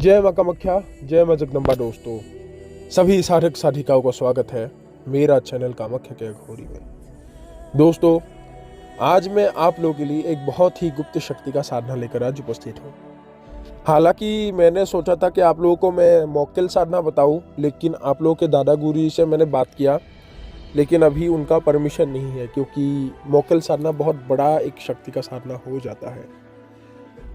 जय मां कामाख्या, जय मां जगदम्बा। दोस्तों, सभी साधक साधिकाओं का स्वागत है मेरा चैनल कामाख्या के घोरी में। दोस्तों, आज मैं आप लोगों के लिए एक बहुत ही गुप्त शक्ति का साधना लेकर आज उपस्थित हूँ। हालांकि मैंने सोचा था कि आप लोगों को मैं मौक्किल साधना बताऊं, लेकिन आप लोगों के दादा गुरु से मैंने बात किया, लेकिन अभी उनका परमिशन नहीं है, क्योंकि मौक्किल साधना बहुत बड़ा एक शक्ति का साधना हो जाता है।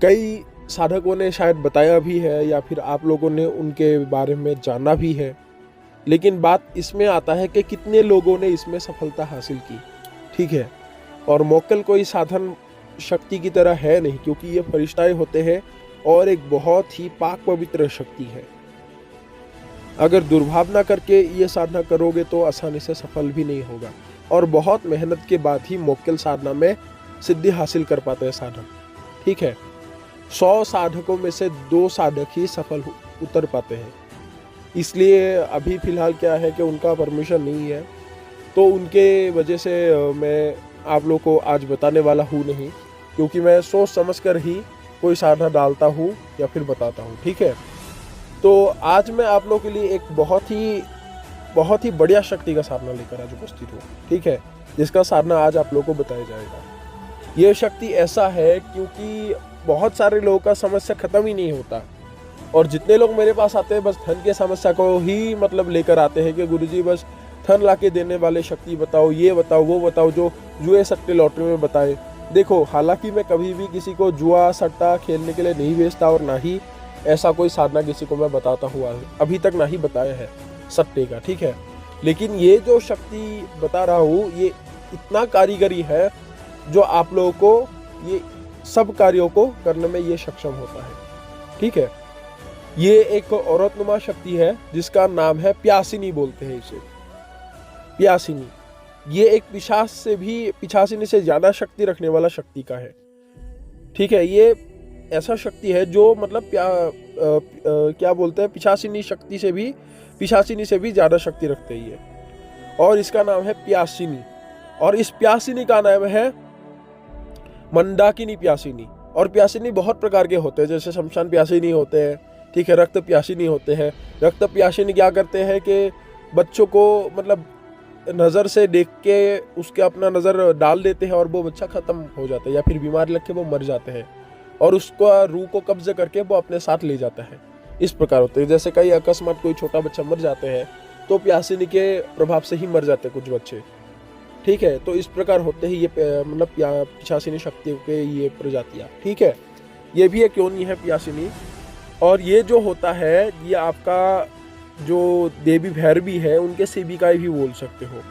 कई साधकों ने शायद बताया भी है या फिर आप लोगों ने उनके बारे में जाना भी है, लेकिन बात इसमें आता है कि कितने लोगों ने इसमें सफलता हासिल की। ठीक है, और मौक्किल कोई साधन शक्ति की तरह है नहीं, क्योंकि ये फरिश्ताए होते हैं और एक बहुत ही पाक पवित्र शक्ति है। अगर दुर्भावना करके ये साधना करोगे तो आसानी से सफल भी नहीं होगा, और बहुत मेहनत के बाद ही मौक्किल साधना में सिद्धि हासिल कर पाते हैं साधक। ठीक है, 100 साधकों में से 2 साधक ही सफल उतर पाते हैं। इसलिए अभी फिलहाल क्या है कि उनका परमिशन नहीं है, तो उनके वजह से मैं आप लोग को आज बताने वाला हूँ नहीं, क्योंकि मैं सोच समझ कर ही कोई साधना डालता हूँ या फिर बताता हूँ। ठीक है, तो आज मैं आप लोग के लिए एक बहुत ही बढ़िया शक्ति का साधना लेकर आज उपस्थित हूँ। ठीक है, जिसका साधना आज आप लोग को बताया जाएगा। ये शक्ति ऐसा है क्योंकि बहुत सारे लोगों का समस्या खत्म ही नहीं होता, और जितने लोग मेरे पास आते हैं बस धन की समस्या को ही लेकर आते हैं कि गुरुजी बस धन लाके देने वाले शक्ति बताओ, ये बताओ, वो बताओ, जो जुए सट्टे लॉटरी में बताए। देखो, हालांकि मैं कभी भी किसी को जुआ सट्टा खेलने के लिए नहीं भेजता, और ना ही ऐसा कोई साधना किसी को मैं बताता हुआ अभी तक ना ही बताया है सट्टे का। ठीक है, लेकिन ये जो शक्ति बता रहा हूँ ये इतना कारीगरी है जो आप लोगों को ये सब कार्यों को करने में ये सक्षम होता है। ठीक है, ये एक औरतनुमा शक्ति है जिसका नाम है प्यासिनी, बोलते हैं इसे प्यासिनी। ये एक पिशाचिनी से ज्यादा शक्ति रखने वाला शक्ति का है। ठीक है, ये ऐसा शक्ति है जो क्या बोलते हैं, पिशाचिनी से भी ज्यादा शक्ति रखते ही है, और इसका नाम है प्यासिनी। और इस प्यासिनी का नाम है मंदाकिनी प्यासिनी। और प्यासिनी बहुत प्रकार के होते हैं, जैसे शमशान प्यासिनी होते हैं, ठीक है, रक्त प्यासिनी होते हैं। रक्त प्यासिनी क्या करते हैं कि बच्चों को नज़र से देख के उसके अपना नज़र डाल देते हैं और वो बच्चा ख़त्म हो जाता है, या फिर बीमार लग के वो मर जाते हैं, और उसका रूह को कब्जे करके वो अपने साथ ले जाता है। इस प्रकार होते हैं। जैसे कई अकस्मात कोई छोटा बच्चा मर जाते हैं तो प्यासिनी के प्रभाव से ही मर जाते हैं कुछ बच्चे। ठीक है, तो इस प्रकार होते हैं ये पिशाचिनी शक्तियों के ये प्रजातियाँ। ठीक है, ये भी एक योनि है प्यासिनी। और ये जो होता है ये आपका जो देवी भैरवी है उनके सेविका भी बोल सकते हो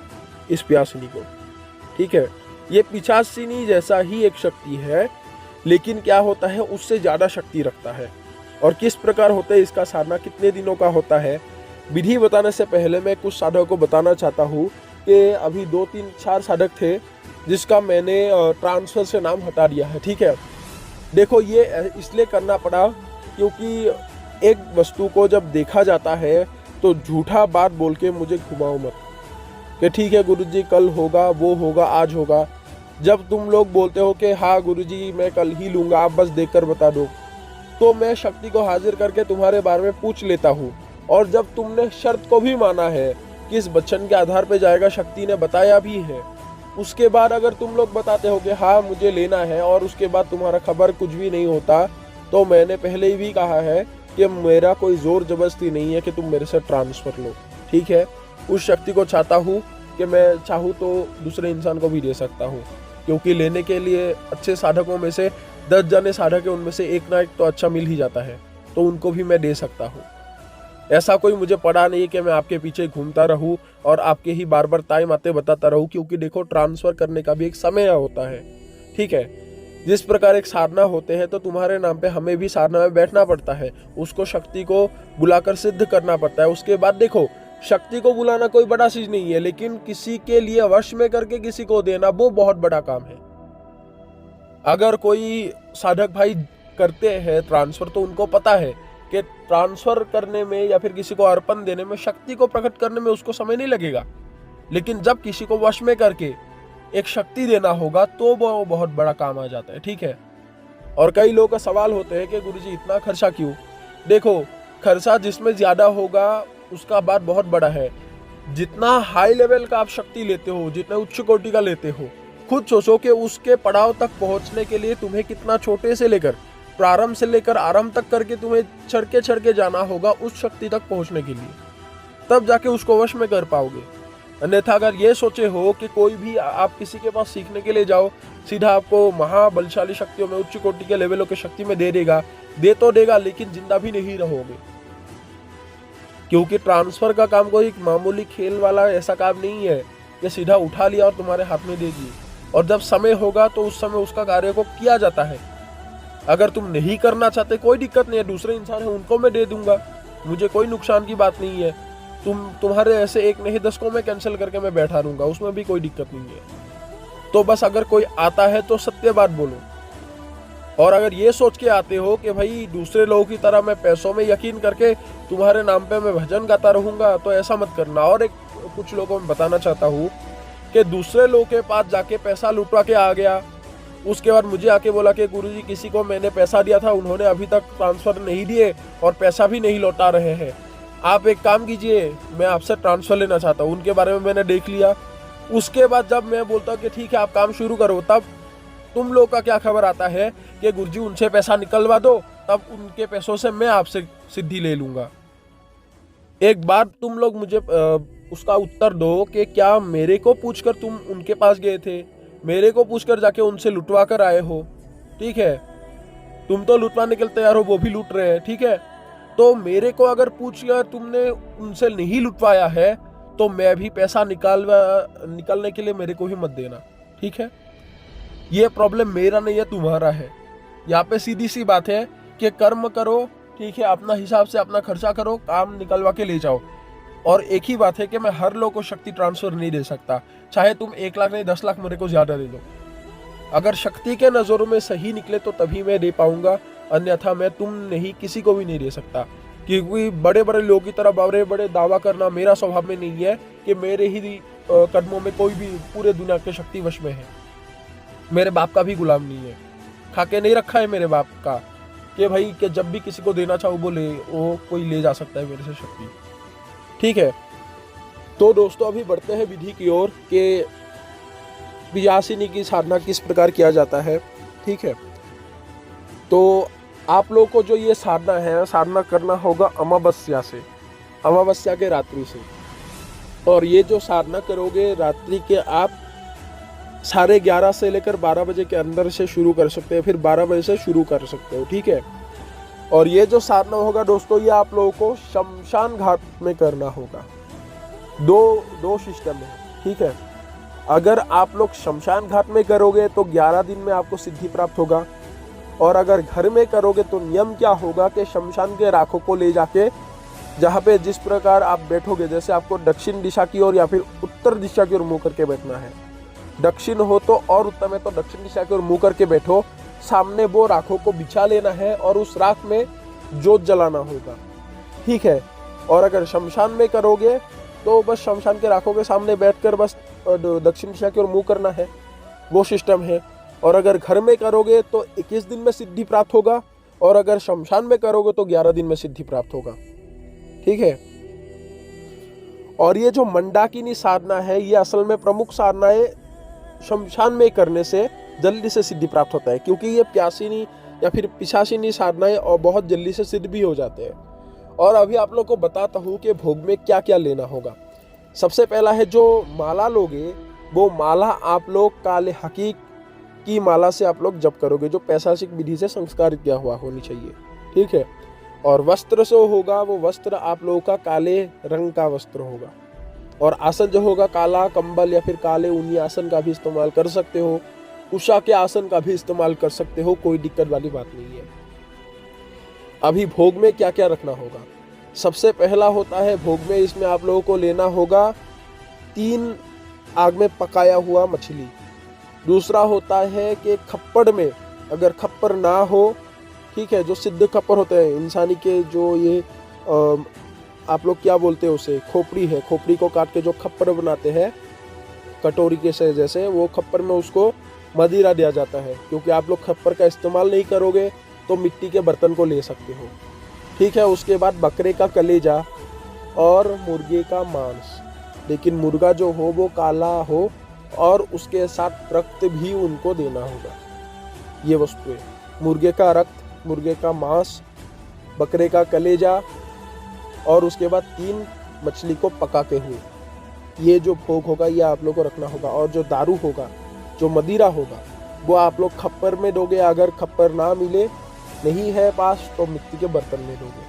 इस प्यासिनी को। ठीक है, ये पिशाचिनी जैसा ही एक शक्ति है, लेकिन क्या होता है उससे ज़्यादा शक्ति रखता है। और किस प्रकार होता है इसका साधना, कितने दिनों का होता है, विधि बताने से पहले मैं कुछ साधकों को बताना चाहता हूँ कि अभी 2 3 4 साधक थे जिसका मैंने ट्रांसफर से नाम हटा दिया है। ठीक है, देखो, ये इसलिए करना पड़ा क्योंकि एक वस्तु को जब देखा जाता है तो झूठा बात बोल के मुझे घुमाओ मत कि ठीक है गुरुजी कल होगा, वो होगा, आज होगा। जब तुम लोग बोलते हो कि हाँ गुरुजी मैं कल ही लूँगा, आप बस देखकर बता दो, तो मैं शक्ति को हाजिर करके तुम्हारे बारे में पूछ लेता हूँ। और जब तुमने शर्त को भी माना है कि इस वचन के आधार पर जाएगा, शक्ति ने बताया भी है, उसके बाद अगर तुम लोग बताते हो कि हाँ मुझे लेना है, और उसके बाद तुम्हारा खबर कुछ भी नहीं होता, तो मैंने पहले ही भी कहा है कि मेरा कोई जोर जबरदस्ती नहीं है कि तुम मेरे से ट्रांसफर लो। ठीक है, उस शक्ति को चाहता हूँ कि मैं चाहूँ तो दूसरे इंसान को भी दे सकता हूँ, क्योंकि लेने के लिए अच्छे साधकों में से 10 जने साधक है, उनमें से एक ना एक तो अच्छा मिल ही जाता है, तो उनको भी मैं दे सकता हूँ। ऐसा कोई मुझे पड़ा नहीं कि मैं आपके पीछे घूमता रहूं और आपके ही बार बार टाइम आते बताता रहूं, क्योंकि देखो ट्रांसफर करने का भी एक समय होता है। ठीक है, जिस प्रकार एक साधना होते हैं तो तुम्हारे नाम पे हमें भी साधना में बैठना पड़ता है, उसको शक्ति को बुलाकर सिद्ध करना पड़ता है। उसके बाद देखो, शक्ति को बुलाना कोई बड़ा चीज नहीं है, लेकिन किसी के लिए वश में करके किसी को देना वो बहुत बड़ा काम है। अगर कोई साधक भाई करते हैं ट्रांसफर तो उनको पता है कि ट्रांसफर करने में या फिर किसी को अर्पण देने में, शक्ति को प्रकट करने में उसको समय नहीं लगेगा, लेकिन जब किसी को वश में करके एक शक्ति देना होगा तो वो बहुत बड़ा काम आ जाता है। ठीक है, और कई लोगों का सवाल होते हैं कि गुरुजी इतना खर्चा क्यों, देखो, खर्चा जिसमें ज्यादा होगा उसका बात बहुत बड़ा है। जितना हाई लेवल का आप शक्ति लेते हो, जितना उच्च कोटि का लेते हो, खुद सोचो कि उसके पड़ाव तक पहुंचने के लिए तुम्हें कितना छोटे से लेकर प्रारंभ से लेकर आरंभ तक करके तुम्हें चढ़ के जाना होगा उस शक्ति तक पहुंचने के लिए, तब जाके उसको वश में कर पाओगे। अन्यथा अगर ये सोचे हो कि कोई भी आप किसी के पास सीखने के लिए जाओ, सीधा आपको महाबलशाली शक्तियों में उच्च कोटि के लेवलों की शक्ति में दे तो देगा, लेकिन जिंदा भी नहीं रहोगे। क्योंकि ट्रांसफर का काम कोई मामूली खेल वाला ऐसा काम नहीं है कि सीधा उठा लिया और तुम्हारे हाथ में दे दिए, और जब समय होगा तो उस समय उसका कार्य को किया जाता है। अगर तुम नहीं करना चाहते कोई दिक्कत नहीं है, दूसरे इंसान है उनको मैं दे दूंगा, मुझे कोई नुकसान की बात नहीं है। तुम्हारे ऐसे एक नहीं 10 को मैं कैंसिल करके मैं बैठा रहूंगा, उसमें भी कोई दिक्कत नहीं है। तो बस अगर कोई आता है तो सत्य बात बोलो। और अगर ये सोच के आते हो कि भाई दूसरे लोगों की तरह मैं पैसों में यकीन करके तुम्हारे नाम पे मैं भजन गाता रहूंगा, तो ऐसा मत करना। और एक कुछ लोगों को मैं बताना चाहता हूँ कि दूसरे लोगों के पास जाके पैसा लुटवा के आ गया, उसके बाद मुझे आके बोला कि गुरुजी किसी को मैंने पैसा दिया था, उन्होंने अभी तक ट्रांसफर नहीं दिए और पैसा भी नहीं लौटा रहे हैं, आप एक काम कीजिए, मैं आपसे ट्रांसफर लेना चाहता हूँ। उनके बारे में मैंने देख लिया। उसके बाद जब मैं बोलता हूँ कि ठीक है आप काम शुरू करो, तब तुम लोग का क्या खबर आता है कि गुरुजी उनसे पैसा निकलवा दो, तब उनके पैसों से मैं आपसे सिद्धि ले लूंगा। एक बार तुम लोग मुझे उसका उत्तर दो कि क्या मेरे को पूछकर तुम उनके पास गए थे, मेरे को पूछकर जाके उनसे लुटवा कर आए हो? ठीक है, तुम तो लुटवाने के लिए तैयार हो, वो भी लूट रहे हैं, ठीक है। तो मेरे को अगर पूछकर तुमने उनसे नहीं लुटवाया है तो मैं भी पैसा निकालने के लिए मेरे को ही मत देना, ठीक है। ये प्रॉब्लम मेरा नहीं है, तुम्हारा है। यहाँ पे सीधी सी बात है कि कर्म करो, ठीक है, अपना हिसाब से अपना खर्चा करो, काम निकलवा के ले जाओ। और एक ही बात है कि मैं हर लोग को शक्ति ट्रांसफर नहीं दे सकता, चाहे तुम 1 लाख नहीं 10 लाख मेरे को ज्यादा दे दो। अगर शक्ति के नजरों में सही निकले तो तभी मैं दे पाऊंगा, अन्यथा मैं तुम नहीं किसी को भी नहीं दे सकता। क्योंकि बड़े बड़े लोगों की तरह बड़े बड़े दावा करना मेरा स्वभाव में नहीं है कि मेरे ही कदमों में कोई भी पूरे दुनिया के शक्ति वश में है। मेरे बाप का भी गुलाम नहीं है, खाके नहीं रखा है मेरे बाप का कि भाई कि जब भी किसी को देना चाहो वो कोई ले जा सकता है मेरे से शक्ति, ठीक है। तो दोस्तों अभी बढ़ते हैं विधि की ओर कि बीजासिनी की साधना किस प्रकार किया जाता है, ठीक है। तो आप लोगों को जो ये साधना करना होगा अमावस्या से, अमावस्या के रात्रि से। और ये जो साधना करोगे रात्रि के आप 11:30 से लेकर 12 बजे के अंदर से शुरू कर सकते हैं, फिर 12 बजे से शुरू कर सकते हो, ठीक है। और ये जो साधना होगा दोस्तों, ये आप लोगों को शमशान घाट में करना होगा। दो सिस्टम है, ठीक है। अगर आप लोग शमशान घाट में करोगे तो 11 दिन में आपको सिद्धि प्राप्त होगा। और अगर घर में करोगे तो नियम क्या होगा कि शमशान के राखों को ले जाके जहाँ पे जिस प्रकार आप बैठोगे, जैसे आपको दक्षिण दिशा की ओर या फिर उत्तर दिशा की ओर मुंह करके बैठना है। दक्षिण हो तो और उत्तर में तो दक्षिण दिशा की ओर मुंह करके बैठो, सामने वो राखों को बिछा लेना है और उस राख में जोत जलाना होगा, ठीक है। और अगर शमशान में करोगे तो बस शमशान के राखों के सामने बैठकर बस दक्षिण दिशा की ओर मुंह करना है, वो सिस्टम है। और अगर घर में करोगे तो 21 दिन में सिद्धि प्राप्त होगा, और अगर शमशान में करोगे तो 11 दिन में सिद्धि प्राप्त होगा, ठीक है। और ये जो मंदाकिनी साधना है, ये असल में प्रमुख साधना है। शमशान में करने से जल्दी से सिद्धि प्राप्त होता है, क्योंकि ये प्यासिनी या फिर पिशाचिनी साधनाएं और बहुत जल्दी से सिद्ध भी हो जाते हैं। और अभी आप लोग को बताता हूँ कि भोग में क्या क्या लेना होगा। सबसे पहला है, जो माला लोगे वो माला आप लोग काले हकीक की माला से आप लोग जप करोगे, जो पैशाचिक विधि से संस्कारित किया हुआ होनी चाहिए, ठीक है। और वस्त्र जो होगा वो वस्त्र आप लोगों का काले रंग का वस्त्र होगा। और आसन जो होगा काला कंबल या फिर काले ऊनी आसन का भी इस्तेमाल कर सकते हो, उषा के आसन का भी इस्तेमाल कर सकते हो, कोई दिक्कत वाली बात नहीं है। अभी भोग में क्या क्या रखना होगा। सबसे पहला होता है भोग में, इसमें आप लोगों को लेना होगा 3 आग में पकाया हुआ मछली। दूसरा होता है कि खप्पड़ में, अगर खप्पर ना हो, ठीक है, जो सिद्ध खप्पर होते हैं इंसानी के, जो ये आप लोग क्या बोलते हैं उसे, खोपड़ी है, खोपड़ी को काट के जो खप्पर बनाते हैं कटोरी के से जैसे, वो खप्पर में उसको मदिरा दिया जाता है। क्योंकि आप लोग खप्पर का इस्तेमाल नहीं करोगे तो मिट्टी के बर्तन को ले सकते हो, ठीक है। उसके बाद बकरे का कलेजा और मुर्गे का मांस, लेकिन मुर्गा जो हो वो काला हो और उसके साथ रक्त भी उनको देना होगा। ये वस्तुएं, मुर्गे का रक्त, मुर्गे का मांस, बकरे का कलेजा और उसके बाद 3 मछली को पकाते हुए, ये जो भोग होगा ये आप लोग को रखना होगा। और जो दारू होगा, जो मदिरा होगा, वो आप लोग खप्पर में दोगे। अगर खप्पर ना मिले, नहीं है पास, तो मिट्टी के बर्तन में दोगे,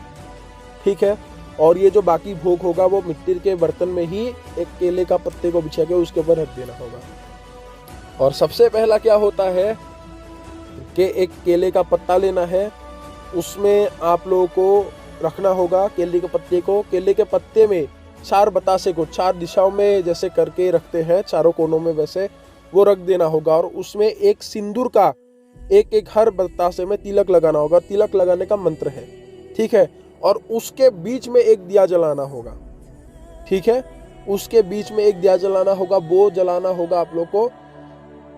ठीक है। और ये जो बाकी भोग होगा वो मिट्टी के बर्तन में ही एक केले का पत्ते को बिछा के उसके ऊपर रख देना होगा। और सबसे पहला क्या होता है कि एक केले का पत्ता लेना है, उसमें आप लोगों को रखना होगा केले के पत्ते को। केले के पत्ते में 4 बतासे को 4 दिशाओं में जैसे करके रखते हैं, चारों कोनों में वैसे वो रख देना होगा। और उसमें एक सिंदूर का एक हर बतासे में तिलक लगाना होगा। तिलक लगाने का मंत्र है, ठीक है। और उसके बीच में एक दिया जलाना होगा, ठीक है। उसके बीच में एक दिया जलाना होगा। वो जलाना होगा आप लोग को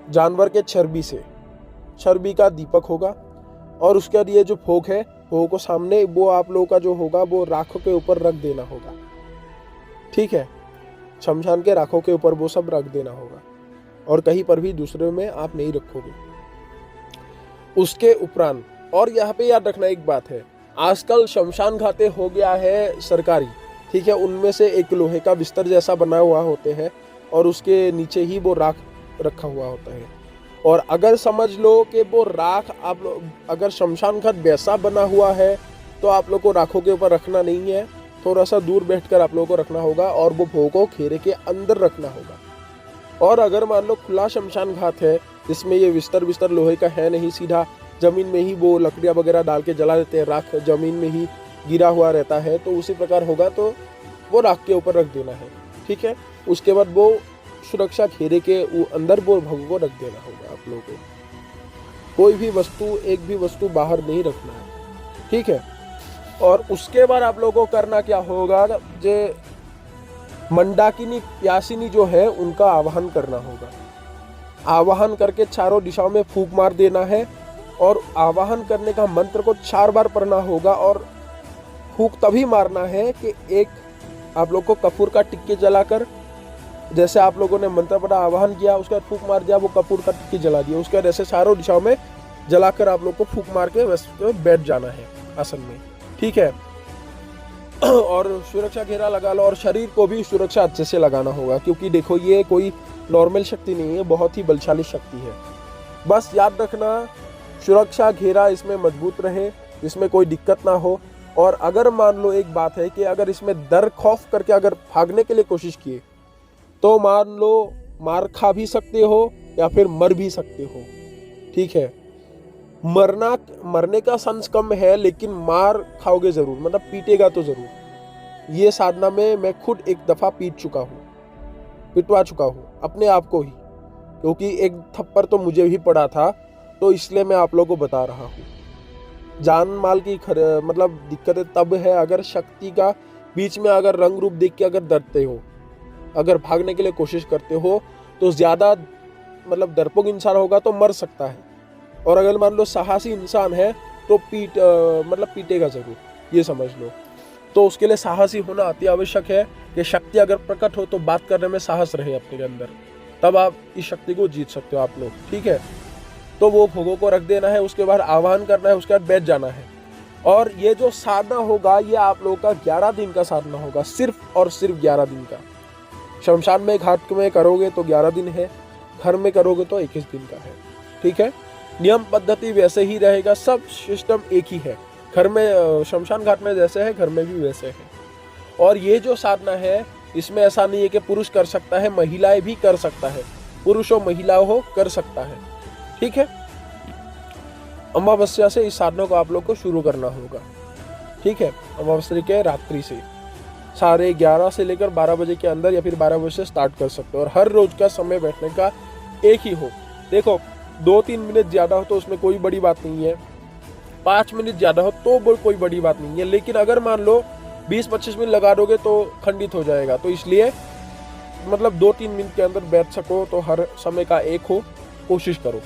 जानवर के चर्बी से, चर्बी का दीपक होगा। और उसके बाद ये जो भोग है, भोग को सामने वो आप लोगों का जो होगा वो राखों के ऊपर रख देना होगा, ठीक है। शमशान के राखों के ऊपर वो सब रख देना होगा और कहीं पर भी दूसरे में आप नहीं रखोगे। उसके उपरांत, और यहाँ पे याद रखना एक बात है, आजकल शमशान घाटे हो गया है सरकारी, ठीक है। उनमें से एक लोहे का बिस्तर जैसा बना हुआ होते हैं और उसके नीचे ही वो राख रखा हुआ होता है। और अगर समझ लो कि वो राख आप लोग, अगर शमशान घाट वैसा बना हुआ है तो आप लोग को राखों के ऊपर रखना नहीं है, थोड़ा सा दूर बैठकर आप लोगों को रखना होगा और वो भोग को खेरे के अंदर रखना होगा। और अगर मान लो खुला शमशान घाट है जिसमें ये बिस्तर लोहे का है नहीं, सीधा जमीन में ही वो लकड़ियाँ वगैरह डाल के जला देते हैं, राख जमीन में ही गिरा हुआ रहता है, तो उसी प्रकार होगा तो वो राख के ऊपर रख देना है, ठीक है। उसके बाद वो सुरक्षा घेरे के अंदर वो भोग को रख देना होगा आप लोगों को। कोई भी वस्तु, एक भी वस्तु बाहर नहीं रखना है, ठीक है। और उसके बाद आप लोगों को करना क्या होगा, जो मंदाकिनी प्यासिनी जो है उनका आवाहन करना होगा। आवाहन करके चारों दिशाओं में फूंक मार देना है और आवाहन करने का मंत्र को 4 बार पढ़ना होगा। और फूंक तभी मारना है कि एक आप लोग को कपूर का टिक्के जलाकर, जैसे आप लोगों ने मंत्र पढ़ा, आवाहन किया, उसके बाद फूंक मार दिया, वो कपूर का टिक्के जला दिया। उसके बाद ऐसे चारों दिशाओं में जलाकर आप लोग को फूंक मार के बस बैठ जाना है आसन में, ठीक है। और सुरक्षा घेरा लगा लो और शरीर को भी सुरक्षा अच्छे से लगाना होगा, क्योंकि देखो ये कोई नॉर्मल शक्ति नहीं है, बहुत ही बलशाली शक्ति है। बस याद रखना सुरक्षा घेरा इसमें मजबूत रहे, इसमें कोई दिक्कत ना हो। और अगर मान लो एक बात है कि अगर इसमें डर खौफ करके अगर भागने के लिए कोशिश किए तो मान लो मार खा भी सकते हो या फिर मर भी सकते हो, ठीक है। मरने का चांस कम है, लेकिन मार खाओगे जरूर, मतलब पीटेगा तो जरूर। ये साधना में मैं खुद एक दफा पिटवा चुका हूँ अपने आप को ही, क्योंकि एक थप्पड़ तो मुझे भी पड़ा था, तो इसलिए मैं आप लोगों को बता रहा हूँ। जान माल की मतलब दिक्कतें तब है अगर शक्ति का बीच में अगर रंग रूप देख के अगर डरते हो, अगर भागने के लिए कोशिश करते हो, तो ज़्यादा मतलब डरपोक इंसान होगा तो मर सकता है। और अगर मान लो साहसी इंसान है तो पीटेगा जरूर, ये समझ लो। तो उसके लिए साहसी होना अति आवश्यक है कि शक्ति अगर प्रकट हो तो बात करने में साहस रहे अपने अंदर, तब आप इस शक्ति को जीत सकते हो आप लोग, ठीक है। तो वो भोगों को रख देना है, उसके बाद आह्वान करना है, उसके बाद बैठ जाना है। और ये जो साधना होगा ये आप लोगों का 11 दिन का साधना होगा, सिर्फ और सिर्फ 11 दिन का। शमशान में घाट में करोगे तो 11 दिन है, घर में करोगे तो 21 दिन का है, ठीक है। नियम पद्धति वैसे ही रहेगा, सब सिस्टम एक ही है। घर में शमशान घाट में जैसे है घर में भी वैसे है। और ये जो साधना है इसमें ऐसा नहीं है कि पुरुष कर सकता है, महिलाएं भी कर सकता है, पुरुष हो महिला हो कर सकता है, ठीक है। अमावस्या से इस साधना को आप लोग को शुरू करना होगा, ठीक है। अमावस्या के रात्रि से 11:30 से लेकर 12 बजे के अंदर या फिर 12 बजे से स्टार्ट कर सकते हो। और हर रोज का समय बैठने का एक ही हो। देखो 2-3 मिनट ज़्यादा हो तो उसमें कोई बड़ी बात नहीं है, 5 मिनट ज़्यादा हो तो कोई बड़ी बात नहीं है। लेकिन अगर मान लो 20-25 मिनट लगा दोगे तो खंडित हो जाएगा। तो इसलिए मतलब 2-3 मिनट के अंदर बैठ सको तो हर समय का एक हो, कोशिश करो।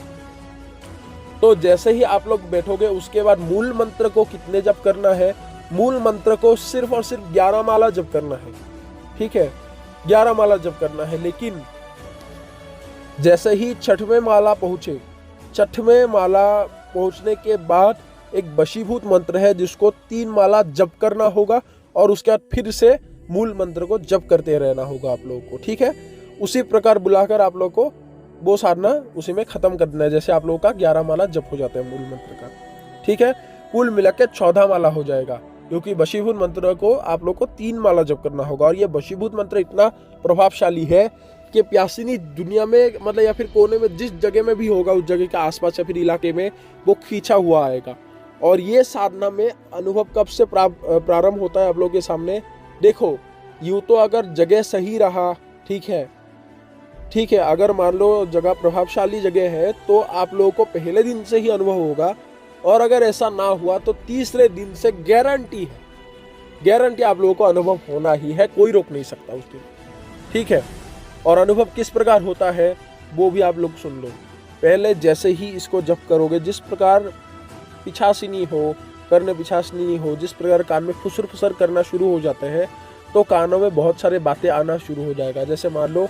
तो जैसे ही आप लोग बैठोगे उसके बाद मूल मंत्र को कितने जप करना है, मूल मंत्र को सिर्फ और सिर्फ 11 माला जप करना है, ठीक है, 11 माला जप करना है। लेकिन जैसे ही छठवें माला पहुंचने के बाद एक वशीभूत मंत्र है जिसको 3 माला जप करना होगा और उसके बाद फिर से मूल मंत्र को जप करते रहना होगा आप लोगों को, ठीक है। उसी प्रकार बुलाकर आप लोगों को वो साधना उसी में खत्म कर देना है, जैसे आप लोगों का 11 माला जप हो जाता है मूल मंत्र का, ठीक है। कुल मिलाकर 14 माला हो जाएगा, क्योंकि वशीभूत मंत्र को आप लोग को 3 माला जप करना होगा। और ये वशीभूत मंत्र इतना प्रभावशाली है कि प्यासिनी दुनिया में मतलब या फिर कोने में जिस जगह में भी होगा उस जगह के आसपास या फिर इलाके में वो खींचा हुआ आएगा। और ये साधना में अनुभव कब से प्रारंभ होता है आप लोगों के सामने देखो। यूँ तो अगर जगह सही रहा, ठीक है, अगर मान लो जगह प्रभावशाली जगह है तो आप लोगों को पहले दिन से ही अनुभव होगा। और अगर ऐसा ना हुआ तो तीसरे दिन से गारंटी आप लोगों को अनुभव होना ही है, कोई रोक नहीं सकता उस दिन, ठीक है। और अनुभव किस प्रकार होता है वो भी आप लोग सुन लो। पहले जैसे ही इसको जप करोगे, जिस प्रकार पिछासिनी हो, कर्ण पिछासिनी हो, जिस प्रकार कान में फुसर फुसर करना शुरू हो जाते हैं तो कानों में बहुत सारे बातें आना शुरू हो जाएगा। जैसे मान लो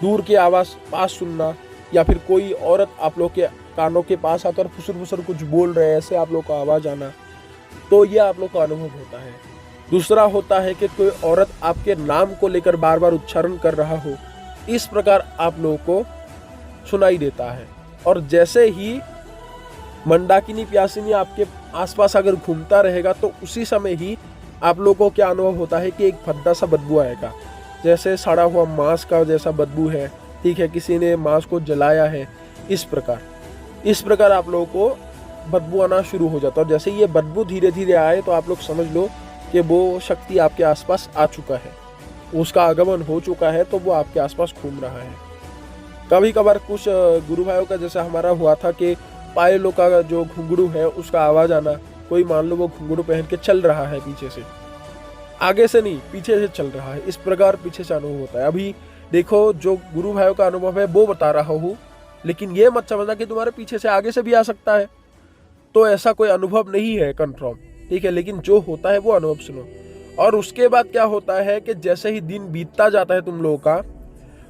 दूर की आवाज़ पास सुनना, या फिर कोई औरत आप लोग के कानों के पास आकर फुसर फुसर कुछ बोल रहे हैं, ऐसे आप लोग को आवाज़ आना, तो ये आप लोग का अनुभव होता है। दूसरा होता है कि कोई औरत आपके नाम को लेकर बार बार उच्चारण कर रहा हो, इस प्रकार आप लोगों को सुनाई देता है। और जैसे ही मंदाकिनी प्यासिनी आपके आसपास अगर घूमता रहेगा तो उसी समय ही आप लोगों को क्या अनुभव होता है कि एक भद्दा सा बदबू आएगा, जैसे सड़ा हुआ मांस का जैसा बदबू है, ठीक है, किसी ने मांस को जलाया है, इस प्रकार आप लोगों को बदबू आना शुरू हो जाता है। और जैसे ये बदबू धीरे धीरे आए तो आप लोग समझ लो कि वो शक्ति आपके आसपास आ चुका है, उसका आगमन हो चुका है, तो वो आपके आसपास घूम रहा है। कभी कभार कुछ गुरु भाइयों का जैसा हमारा हुआ था कि पायलों का जो घुंघरू है उसका आवाज़ आना, कोई मान लो वो घुंघरू पहन के चल रहा है पीछे से, आगे से नहीं पीछे से चल रहा है, इस प्रकार पीछे से अनुभव होता है। अभी देखो जो गुरु भाइयों का अनुभव है वो बता रहा हूँ, लेकिन ये मत समझना कि तुम्हारे पीछे से आगे से भी आ सकता है, तो ऐसा कोई अनुभव नहीं है कंफर्म, ठीक है। लेकिन जो होता है वो अनुभव सुनो। और उसके बाद क्या होता है कि जैसे ही दिन बीतता जाता है तुम लोगों का,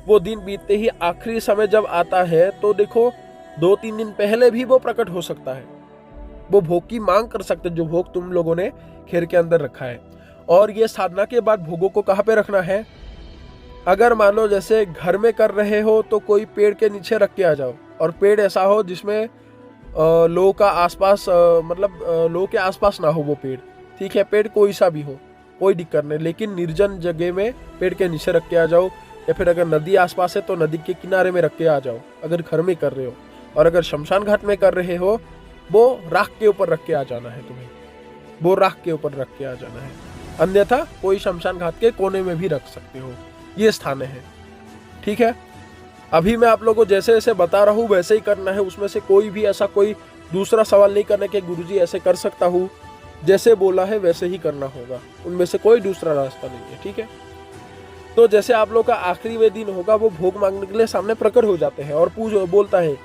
वो दिन बीतते ही आखिरी समय जब आता है तो देखो 2-3 दिन पहले भी वो प्रकट हो सकता है, वो भोग की मांग कर सकते जो भोग तुम लोगों ने खेर के अंदर रखा है। और ये साधना के बाद भोगों को कहाँ पे रखना है, अगर मान लो जैसे घर में कर रहे हो तो कोई पेड़ के नीचे रख के आ जाओ, और पेड़ ऐसा हो जिसमें लोगों का आसपास लोगों के आसपास ना हो वो पेड़, ठीक है, पेड़ कोई सा भी हो कोई दिक्कत नहीं, लेकिन निर्जन जगह में पेड़ के नीचे रख के आ जाओ। या फिर अगर नदी आसपास है तो नदी के किनारे में रख के आ जाओ अगर घर में कर रहे हो। और अगर शमशान घाट में कर रहे हो वो राख के ऊपर रख के आ जाना है, तुम्हें वो राख के ऊपर रख के आ जाना है, अन्यथा कोई शमशान घाट के कोने में भी रख सकते हो, ये स्थान है, ठीक है। अभी मैं आप लोगों को जैसे जैसे बता रहा हूँ वैसे ही करना है, उसमें से कोई भी ऐसा कोई दूसरा सवाल नहीं करना कि गुरुजी ऐसे कर सकता हूँ, जैसे बोला है वैसे ही करना होगा, उनमें से कोई दूसरा रास्ता नहीं है, ठीक है। तो जैसे आप लोग का आखिरी वे दिन होगा वो भोग मांगने के लिए सामने प्रकट हो जाते हैं और बोलता है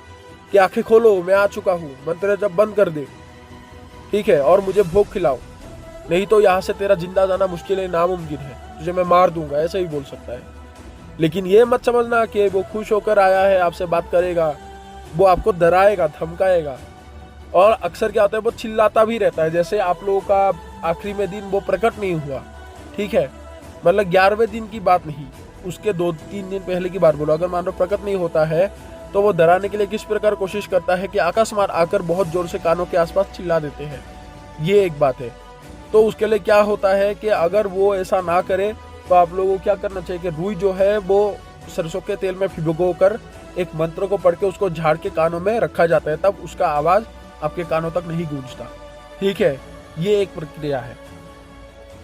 कि आंखें खोलो मैं आ चुका हूँ, मंत्र जब बंद कर दे, ठीक है, और मुझे भोग खिलाओ, नहीं तो यहाँ से तेरा जिंदा जाना मुश्किल है, नामुमकिन है, तुझे मैं मार दूंगा, ऐसे ही बोल सकता है। लेकिन ये मत समझना कि वो खुश होकर आया है आपसे बात करेगा, वो आपको डराएगा धमकाएगा। और अक्सर क्या होता है वो चिल्लाता भी रहता है। जैसे आप लोगों का आखिरी में दिन वो प्रकट नहीं हुआ, ठीक है, मतलब 11वें दिन की बात नहीं, उसके 2-3 दिन पहले की बात बोलो, अगर मान लो प्रकट नहीं होता है तो वो डराने के लिए किस प्रकार कोशिश करता है कि आकाशमान आकर बहुत जोर से कानों के आसपास चिल्ला देते हैं, ये एक बात है। तो उसके लिए क्या होता है कि अगर वो ऐसा ना करे तो आप लोगों को क्या करना चाहिए कि रुई जो है वो सरसों के तेल में भिगो कर एक मंत्र को पढ़ के उसको झाड़ के कानों में रखा जाता है, तब उसका आवाज़ आपके कानों तक नहीं गूंजता, ठीक है। ये एक प्रक्रिया है,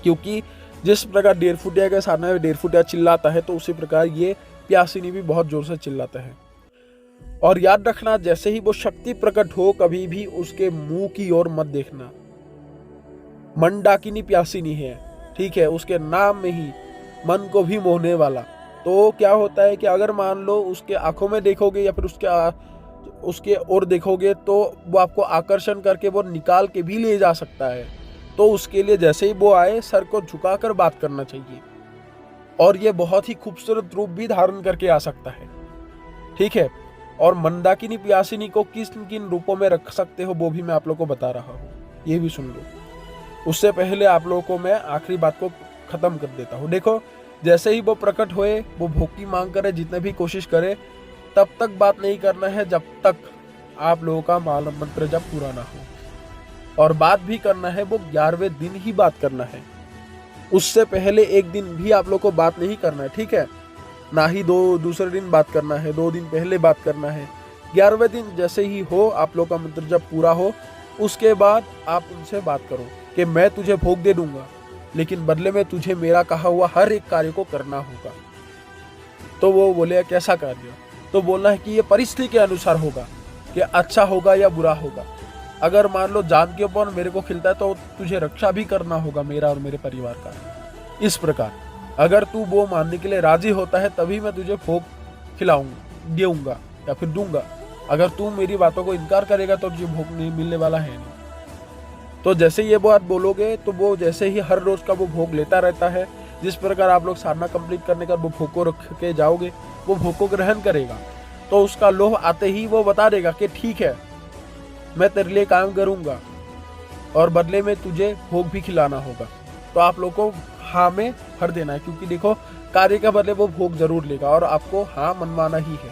क्योंकि जिस प्रकार 1.5 फुटिया के सामने 1.5 फुटिया चिल्लाता है तो उसी प्रकार ये प्यासिनी भी बहुत जोर से चिल्लाता है। और याद रखना जैसे ही वो शक्ति प्रकट हो कभी भी उसके मुंह की ओर मत देखना। मंदाकिनी प्यासिनी है, ठीक है, उसके नाम में ही मन को भी मोहने वाला। तो क्या होता है कि अगर मान लो उसके आंखों में देखोगे या फिर उसके ओर देखोगे तो वो आपको आकर्षण करके वो निकाल के भी ले जा सकता है। तो उसके लिए जैसे ही वो आए सर को झुकाकर बात करना चाहिए, और ये बहुत ही खूबसूरत रूप भी धारण करके आ सकता है, ठीक है। और मंदाकिनी प्यासिनी को किन किन रूपों में रख सकते हो वो भी मैं आप लोगों को बता रहा हूँ, ये भी सुन लो। उससे पहले आप लोगों को मैं आखिरी बात को खत्म कर देता हूँ। देखो, जैसे ही वो प्रकट होए, वो भोग की मांग करे, जितने भी कोशिश करे, तब तक बात नहीं करना है जब तक आप लोगों का माला मंत्र जब पूरा ना हो। और बात भी करना है वो 11वें दिन ही बात करना है, उससे पहले एक दिन भी आप लोग को बात नहीं करना है, ठीक है। ना ही दूसरे दिन बात करना है, 2 दिन पहले बात करना है। 11वें दिन जैसे ही हो, आप लोग का मंत्र जब पूरा हो, उसके बाद आप उनसे बात करो कि मैं तुझे भोग दे दूंगा, लेकिन बदले में तुझे मेरा कहा हुआ हर एक कार्य को करना होगा। तो वो बोले कैसा कार्य? तो बोलना है कि ये परिस्थिति के अनुसार होगा, कि अच्छा होगा या बुरा होगा। अगर मान लो जान के ऊपर मेरे को खिलता है तो तुझे रक्षा भी करना होगा मेरा और मेरे परिवार का। इस प्रकार अगर तू वो मानने के लिए राजी होता है तभी मैं तुझे भोग खिलाऊंगा, देऊंगा या फिर दूंगा। अगर तू मेरी बातों को इनकार करेगा तो तुझे भोग नहीं मिलने वाला है नहीं। तो जैसे ये बात बोलोगे तो वो जैसे ही हर रोज का वो भोग लेता रहता है, जिस प्रकार आप लोग साधना कंप्लीट करने का वो भोग को रख के जाओगे, वो भोग को ग्रहण करेगा। तो उसका लोभ आते ही वो बता देगा कि ठीक है, मैं तेरे लिए काम करूंगा और बदले में तुझे भोग भी खिलाना होगा। तो आप लोग को हाँ में भर देना है, क्योंकि देखो कार्य के बदले वो भोग जरूर लेगा और आपको हाँ मनवाना ही है,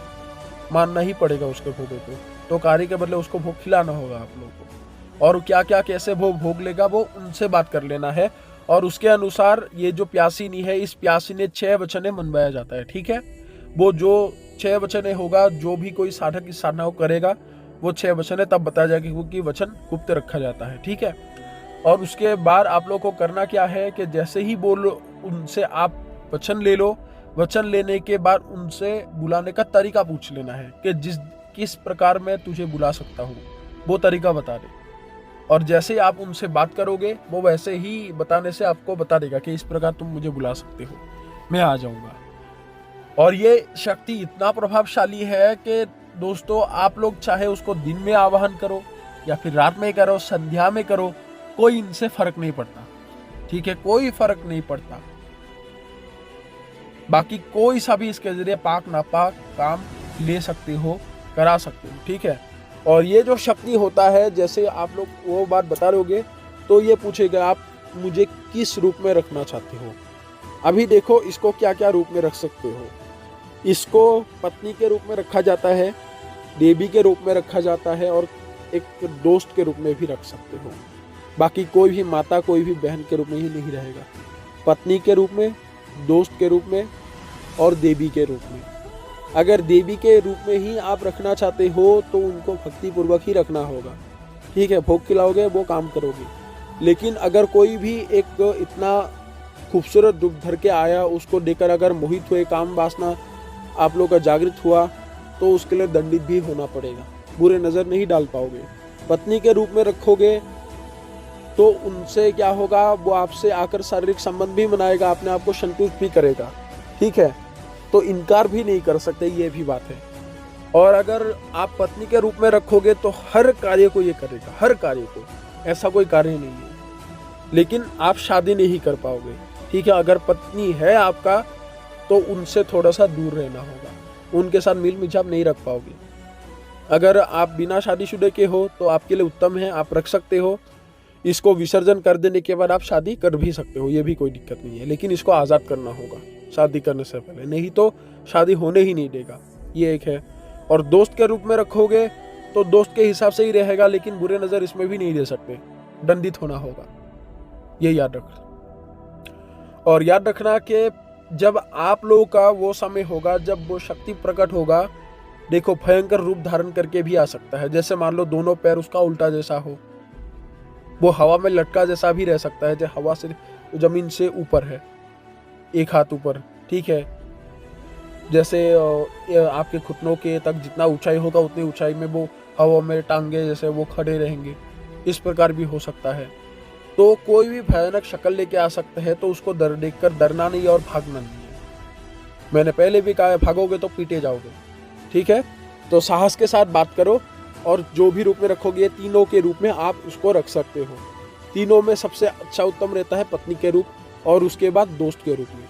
मानना ही पड़ेगा उसके भोगों को। तो कार्य के बदले उसको भोग खिलाना होगा आप लोगों को। और क्या क्या कैसे वो भोग लेगा वो उनसे बात कर लेना है। और उसके अनुसार ये जो प्यासिनी है, इस प्यासिनी 6 वचने मनवाया जाता है, ठीक है। वो जो 6 वचने होगा, जो भी कोई साधक इस साधना को करेगा वो 6 वचने तब बताया जाएगा, क्योंकि वचन गुप्त रखा जाता है, ठीक है। और उसके बाद आप लोग को करना क्या है कि जैसे ही बोलो उनसे आप वचन ले लो। वचन लेने के बाद उनसे बुलाने का तरीका पूछ लेना है कि किस प्रकार मैं तुझे बुला सकता हूँ, वो तरीका बता दे। और जैसे आप उनसे बात करोगे वो वैसे ही बताने से आपको बता देगा कि इस प्रकार तुम मुझे बुला सकते हो, मैं आ जाऊंगा। और ये शक्ति इतना प्रभावशाली है कि दोस्तों आप लोग चाहे उसको दिन में आवाहन करो या फिर रात में करो, संध्या में करो, कोई इनसे फर्क नहीं पड़ता, ठीक है, कोई फर्क नहीं पड़ता। बाकी कोई सा भी इसके जरिए पाक नापाक काम ले सकते हो, करा सकते हो, ठीक है। और ये जो शक्ति होता है, जैसे आप लोग वो बात बता रहोगे तो ये पूछेगा आप मुझे किस रूप में रखना चाहते हो। अभी देखो इसको क्या क्या रूप में रख सकते हो। इसको पत्नी के रूप में रखा जाता है, देवी के रूप में रखा जाता है, और एक दोस्त के रूप में भी रख सकते हो। बाकी कोई भी माता, कोई भी बहन के रूप में ही नहीं रहेगा, पत्नी के रूप में, दोस्त के रूप में और देवी के रूप में। अगर देवी के रूप में ही आप रखना चाहते हो तो उनको भक्ति पूर्वक ही रखना होगा, ठीक है। भोग खिलाओगे वो काम करोगे। लेकिन अगर कोई भी एक इतना खूबसूरत रूप धर के आया, उसको देखकर अगर मोहित हुए, काम वासना आप लोग का जागृत हुआ, तो उसके लिए दंडित भी होना पड़ेगा, बुरे नज़र नहीं डाल पाओगे। पत्नी के रूप में रखोगे तो उनसे क्या होगा, वो आपसे आकर शारीरिक संबंध भी बनाएगा, अपने आप को संतुष्ट भी करेगा, ठीक है। तो इनकार भी नहीं कर सकते, ये भी बात है। और अगर आप पत्नी के रूप में रखोगे तो हर कार्य को ये करेगा, हर कार्य को, ऐसा कोई कार्य नहीं है। लेकिन आप शादी नहीं कर पाओगे, ठीक है। अगर पत्नी है आपका तो उनसे थोड़ा सा दूर रहना होगा, उनके साथ मिल मिलाप नहीं रख पाओगे। अगर आप बिना शादीशुदा के हो तो आपके लिए उत्तम है, आप रख सकते हो। इसको विसर्जन कर देने के बाद आप शादी कर भी सकते हो, ये भी कोई दिक्कत नहीं है। लेकिन इसको आज़ाद करना होगा शादी करने से पहले, नहीं तो शादी होने ही नहीं देगा, ये एक है। और दोस्त के रूप में रखोगे तो दोस्त के हिसाब से ही रहेगा, लेकिन बुरे नज़र इसमें भी नहीं दे सकते, दंडित होना होगा, ये याद रखना। और याद रखना कि जब आप लोगों का वो समय होगा, जब वो शक्ति प्रकट होगा, देखो भयंकर रूप धारण करके भी आ सकता है। जैसे मान लो दोनों पैर उसका उल्टा जैसा हो, वो हवा में लटका जैसा भी रह सकता है, जो हवा से जमीन से ऊपर है, एक हाथ ऊपर, ठीक है। जैसे आपके घुटनों के तक जितना ऊंचाई होगा उतनी ऊंचाई में वो हवा में टांगे जैसे वो खड़े रहेंगे, इस प्रकार भी हो सकता है। तो कोई भी भयानक शक्ल लेके आ सकता है, तो उसको देखकर डरना नहीं और भागना नहीं है। मैंने पहले भी कहा है, भागोगे तो पीटे जाओगे, ठीक है। तो साहस के साथ बात करो, और जो भी रूप में रखोगे, तीनों के रूप में आप उसको रख सकते हो, तीनों में सबसे अच्छा उत्तम रहता है पत्नी के रूप और उसके बाद दोस्त के रूप में।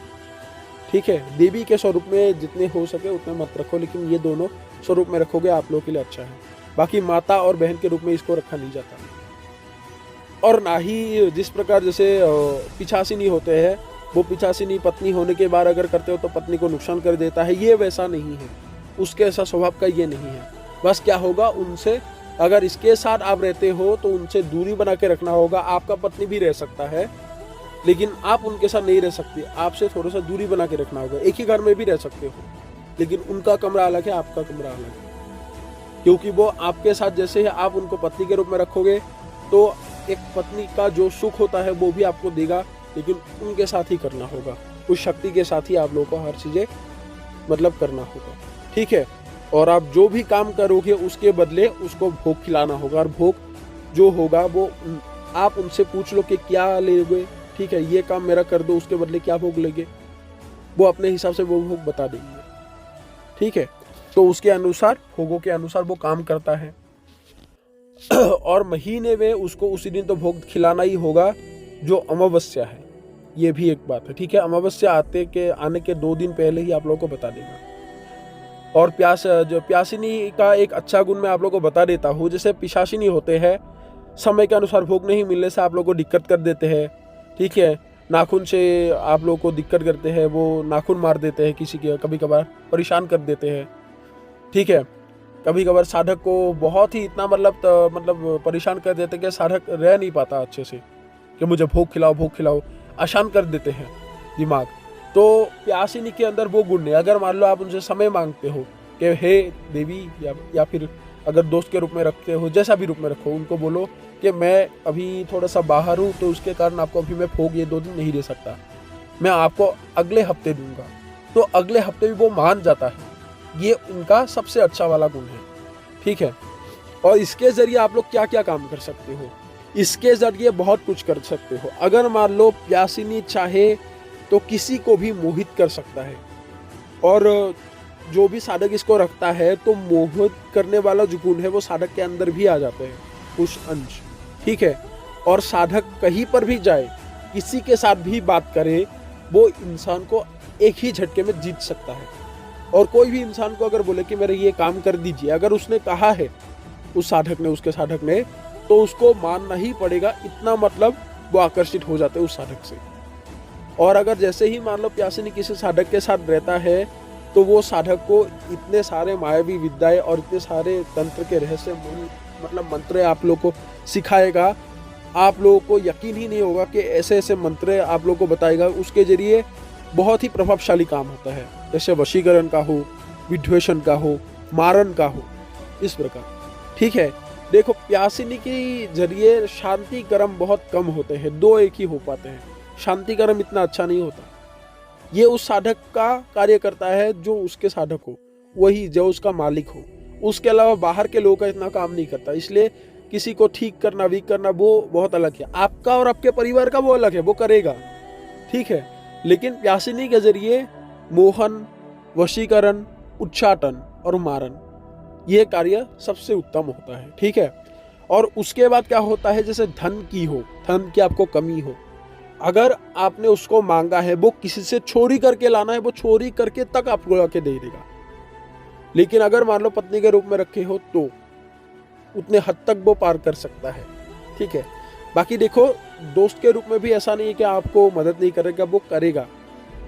ठीक है, देवी के स्वरूप में जितने हो सके उतने मत रखो, लेकिन ये दोनों स्वरूप में रखोगे आप लोगों के लिए अच्छा है। बाकी माता और बहन के रूप में इसको रखा नहीं जाता। और ना ही जिस प्रकार जैसे पिछासिनी होते हैं, वो पिछासिनी पत्नी होने के बाद अगर करते हो तो पत्नी को नुकसान कर देता है, ये वैसा नहीं है, उसके ऐसा स्वभाव का ये नहीं है। बस क्या होगा, उनसे अगर इसके साथ आप रहते हो तो उनसे दूरी बना के रखना होगा। आपका पत्नी भी रह सकता है लेकिन आप उनके साथ नहीं रह सकते, आपसे थोड़ा सा दूरी बना के रखना होगा। एक ही घर में भी रह सकते हो लेकिन उनका कमरा अलग है, आपका कमरा अलग है, क्योंकि वो आपके साथ जैसे है आप उनको पत्नी के रूप में रखोगे तो एक पत्नी का जो सुख होता है वो भी आपको देगा, लेकिन उनके साथ ही करना होगा, उस शक्ति के साथ ही आप लोगों को हर चीज़ें मतलब करना होगा। ठीक है, और आप जो भी काम करोगे उसके बदले उसको भोग खिलाना होगा, और भोग जो होगा वो आप उनसे पूछ लो कि क्या लेंगे। ठीक है, ये काम मेरा कर दो, उसके बदले क्या भोग लेंगे, वो अपने हिसाब से वो भोग बता देंगे। ठीक है, तो उसके अनुसार भोगों के अनुसार वो काम करता है। और महीने में उसको उसी दिन तो भोग खिलाना ही होगा जो अमावस्या है, ये भी एक बात है। ठीक है, अमावस्या आने के 2 दिन पहले ही आप लोगों को बता देगा। और प्यासिनी का एक अच्छा गुण मैं आप लोगों को बता देता हूँ। जैसे पिशाचिनी होते हैं, समय के अनुसार भोग नहीं मिलने से आप लोगों को दिक्कत कर देते हैं। ठीक है, नाखून से आप लोगों को दिक्कत करते हैं, वो नाखून मार देते हैं किसी के, कभी कभार परेशान कर देते हैं। ठीक है, कभी कभार साधक को बहुत ही इतना मतलब परेशान कर देते हैं कि साधक रह नहीं पाता अच्छे से, कि मुझे भोग खिलाओ, आसान कर देते हैं दिमाग। तो प्यासिनी के अंदर वो गुण है। अगर मान लो आप उनसे समय मांगते हो कि हे देवी, या फिर अगर दोस्त के रूप में रखते हो, जैसा भी रूप में रखो, उनको बोलो कि मैं अभी थोड़ा सा बाहर हूँ तो उसके कारण आपको अभी मैं भोग ये 2 दिन नहीं दे सकता, मैं आपको अगले हफ्ते दूंगा, तो अगले हफ्ते भी वो मान जाता है। ये उनका सबसे अच्छा वाला गुण है। ठीक है, और इसके जरिए आप लोग क्या क्या काम कर सकते हो, इसके जरिए बहुत कुछ कर सकते हो। अगर मान लो प्यासिनी चाहे तो किसी को भी मोहित कर सकता है, और जो भी साधक इसको रखता है तो मोहित करने वाला जो गुण है वो साधक के अंदर भी आ जाते हैं, कुछ अंश। ठीक है, और साधक कहीं पर भी जाए, किसी के साथ भी बात करे, वो इंसान को एक ही झटके में जीत सकता है। और कोई भी इंसान को अगर बोले कि मेरे ये काम कर दीजिए, अगर उसने कहा है उस साधक ने, उसके साधक ने, तो उसको मानना ही पड़ेगा। इतना मतलब वो आकर्षित हो जाते हैं उस साधक से। और अगर जैसे ही मान लो प्यासिनी किसी साधक के साथ रहता है तो वो साधक को इतने सारे मायावी विद्याएं और इतने सारे तंत्र के रहस्य मतलब मंत्र आप लोग को सिखाएगा, आप लोगों को यकीन ही नहीं होगा कि ऐसे ऐसे मंत्र आप लोग को बताएगा। उसके जरिए बहुत ही प्रभावशाली काम होता है, जैसे वशीकरण का हो, विद्वेषण का हो, मारण का हो, इस प्रकार। ठीक है, देखो प्यासिनी के जरिए शांति कर्म बहुत कम होते हैं, 2 एक ही हो पाते हैं। शांति कर्म इतना अच्छा नहीं होता, ये उस साधक का कार्य करता है जो उसके साधक हो, वही जो उसका मालिक हो। उसके अलावा बाहर के लोगों का इतना काम नहीं करता। इसलिए किसी को ठीक करना, वीक करना वो बहुत अलग है, आपका और आपके परिवार का वो अलग है, वो करेगा। ठीक है, लेकिन प्यासिनी के जरिए मोहन, वशीकरण, उच्चाटन और मारण, ये कार्य सबसे उत्तम होता है। ठीक है, और उसके बाद क्या होता है, जैसे धन की आपको कमी हो, अगर आपने उसको मांगा है, वो किसी से चोरी करके लाना है, वो चोरी करके तक आपको लाके दे देगा। लेकिन अगर मान लो पत्नी के रूप में रखे हो तो उतने हद तक वो पार कर सकता है। ठीक है, बाकी देखो दोस्त के रूप में भी ऐसा नहीं है कि आपको मदद नहीं करेगा, वो करेगा।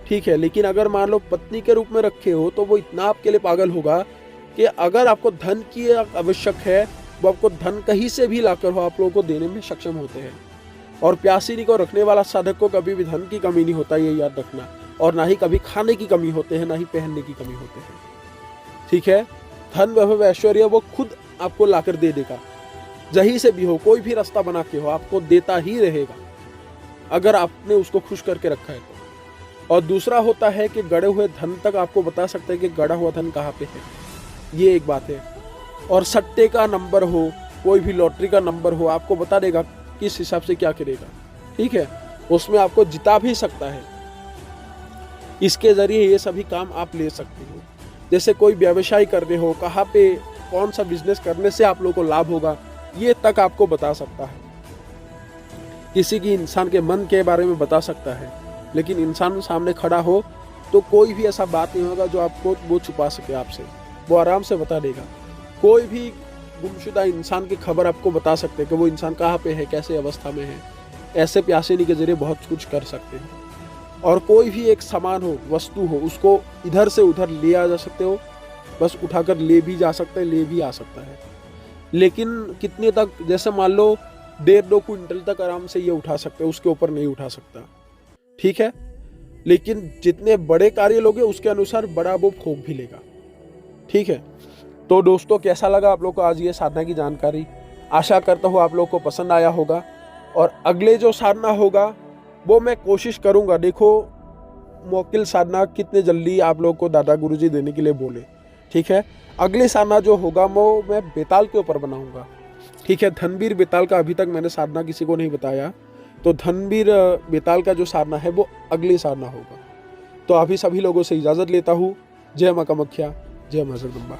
ठीक है, लेकिन अगर मान लो पत्नी के रूप में रखे हो तो वो इतना आपके लिए पागल होगा कि अगर आपको धन की आवश्यक है, वो आपको धन कहीं से भी लाकर हो आप लोगों को देने में सक्षम होते हैं। और प्यासिनी को रखने वाला साधक को कभी भी धन की कमी नहीं होता, ये याद रखना। और ना ही कभी खाने की कमी होते हैं, ना ही पहनने की कमी होते हैं। ठीक है, धन वैभव ऐश्वर्य वो खुद आपको लाकर दे देगा, जहीं से भी हो, कोई भी रास्ता बना के हो, आपको देता ही रहेगा अगर आपने उसको खुश करके रखा है तो। और दूसरा होता है कि गड़े हुए धन तक आपको बता सकते हैं कि गड़ा हुआ धन कहाँ पे है, ये एक बात है। और सट्टे का नंबर हो, कोई भी लॉटरी का नंबर हो, आपको बता देगा किस हिसाब से क्या करेगा। ठीक है, उसमें आपको जिता भी सकता है। इसके जरिए ये सभी काम आप ले सकते हो। जैसे कोई व्यवसाय कर रहे हो, कहाँ पे कौन सा बिजनेस करने से आप लोगों को लाभ होगा, ये तक आपको बता सकता है। किसी की इंसान के मन के बारे में बता सकता है, लेकिन इंसान सामने खड़ा हो तो कोई भी ऐसा बात नहीं होगा जो आपको वो छुपा सके आपसे, वो आराम से बता देगा। कोई भी गुमशुदा इंसान की खबर आपको बता सकते हैं कि वो इंसान कहाँ पे है, कैसे अवस्था में है। ऐसे प्यासेनी के जरिए बहुत कुछ कर सकते हैं। और कोई भी एक सामान हो, वस्तु हो, उसको इधर से उधर ले आ जा सकते हो, बस उठाकर ले भी जा सकते हैं, ले भी आ सकता है। लेकिन कितने तक, जैसे मान लो 1.5-2 क्विंटल तक आराम से ये उठा सकते हो, उसके ऊपर नहीं उठा सकता, ठीक है। लेकिन जितने बड़े कार्य लोगे उसके अनुसार बड़ा वो फूंक भी लेगा, ठीक है। तो दोस्तों, कैसा लगा आप लोग को आज ये साधना की जानकारी? आशा करता हूँ आप लोग को पसंद आया होगा। और अगले जो साधना होगा वो मैं कोशिश करूँगा, देखो मौकिल साधना कितने जल्दी आप लोग को दादा गुरुजी देने के लिए बोले, ठीक है। अगली साधना जो होगा वो मैं बेताल के ऊपर बनाऊंगा, ठीक है। धनवीर बेताल का अभी तक मैंने साधना किसी को नहीं बताया, तो धनवीर बेताल का जो साधना है वो अगली साधना होगा। तो अभी सभी लोगों से इजाज़त लेता हूँ। जय माँ कामाख्या, जय माँ जगदम्बा।